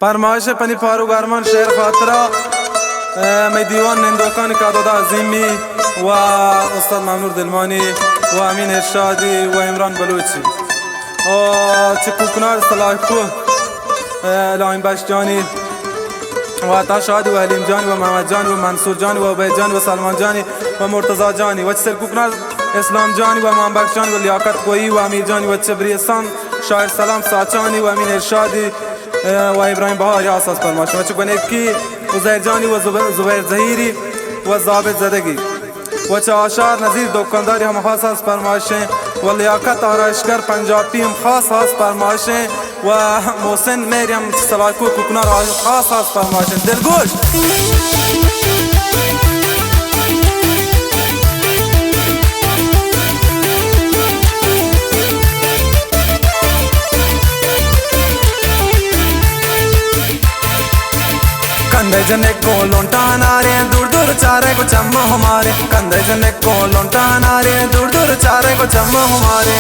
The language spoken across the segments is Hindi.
फरमाइश पनी फारूक अरमान शेर खातरा मैं दीवान निंदोकान का दादा अजीमी व उस्ताद मामूर दिलमानी व अमीन इरशादी व इमरान बलूची और चिकुकनार सलाहको लाइन बाश जानी व ताशादी व हलीम जानी व मोहम्मद जानी व मंसूर जानी व उबैद जानी व सलमान जानी व मुर्तज़ा जानी व चिकुकनार इस्लाम जानी व मोहम्मद बख्श जानी व लियाकत कोई व अमीर जानी व चबरी हसन शायर सलाम साचानी व अमीन इरशादी व इब्राहिम बहार यासास फरमाश व चुकने की उज़ैर जानी व ज़ुबैर ज़हीरी व ज़ाबित ज़दगी व आशार नज़ीर दुकानदारी हम खास फरमाशें व लियाकत आराइशगर पंजाब टीम खास फरमाशें व मोहसिन मरियम सलाको कुकनार खास फरमाशें दिलगोश कंधे जने को लौटाना रे दूर दूर चारे को चम्मा हमारे कंधे जने को लौटाना रे दूर दूर चारे को चम्मा हमारे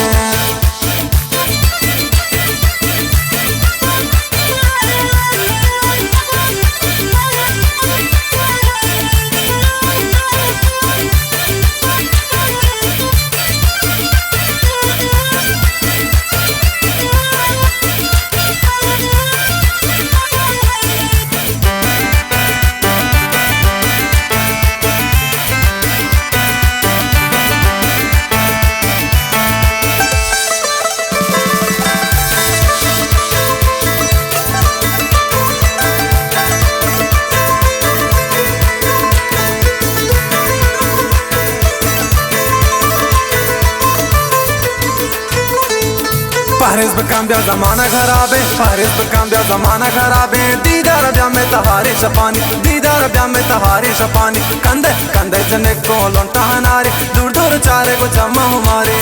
पारिस बकम दिया ज़माना खराब है पारिस बकम दिया ज़माना खराब है दीदार ब्याह में तहारे शपानी दीदार ब्याह में तहारे शपानी कंधे कंधे जने को लौटाना रे दूर दूर चारे को जमा हमारे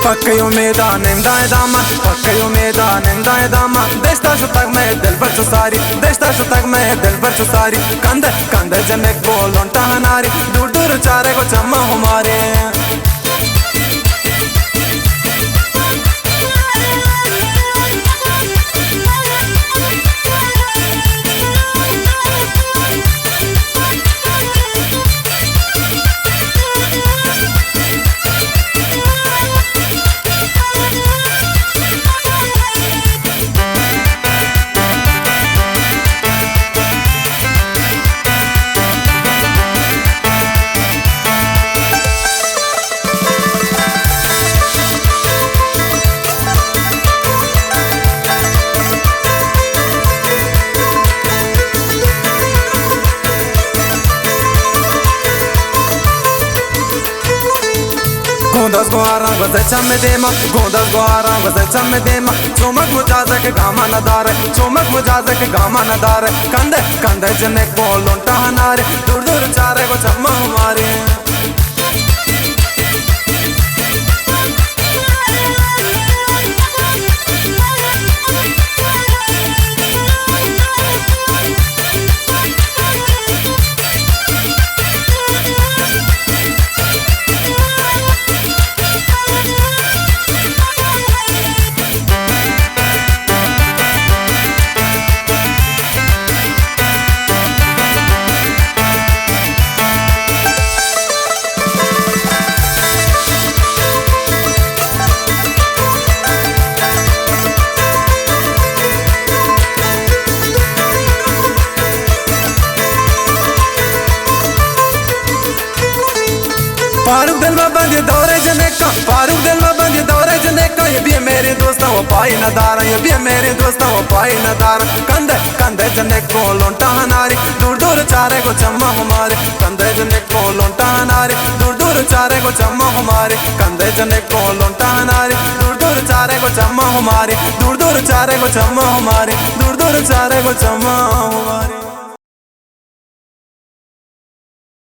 पक्के मैदान इमदाए दामा पक्के मैदान इमदाए दामा देशता शु तक मैं दिल पर चुसारी देशता शु तक मैं दिल पर चुसारी कंधे कंधे जने को लौटाना रे दूर दूर चारे को चम्मा हमारे Gondas goara gozecam me dema Gondas goara gozecam me dema Çomak mujaze ke gama nadare Çomak mujaze ke gama nadare Kande kande jane ko lonta hanare Dur dur chare ko chamma hamare Farooq दिल में बंद दौरे जने का फारूक दिल में बंद दौरे जने का ये भी है मेरे दोस्तों वो पाई नदार, ये भी है मेरे दोस्तों वो पाई नदार। कंधे कंधे जने को लोंटा नारी, दूर दूर चारे को चम्मा हमारे। कंधे जने को लोंटा नारी, दूर दूर चारे को चम्मा हमारे। कंधे जने को लोंटा नारी, दूर दूर चारे को चम्मा हमारे। दूर दूर चारे को चम्मा हमारे, दूर दूर चारे को चम्मा हमारे।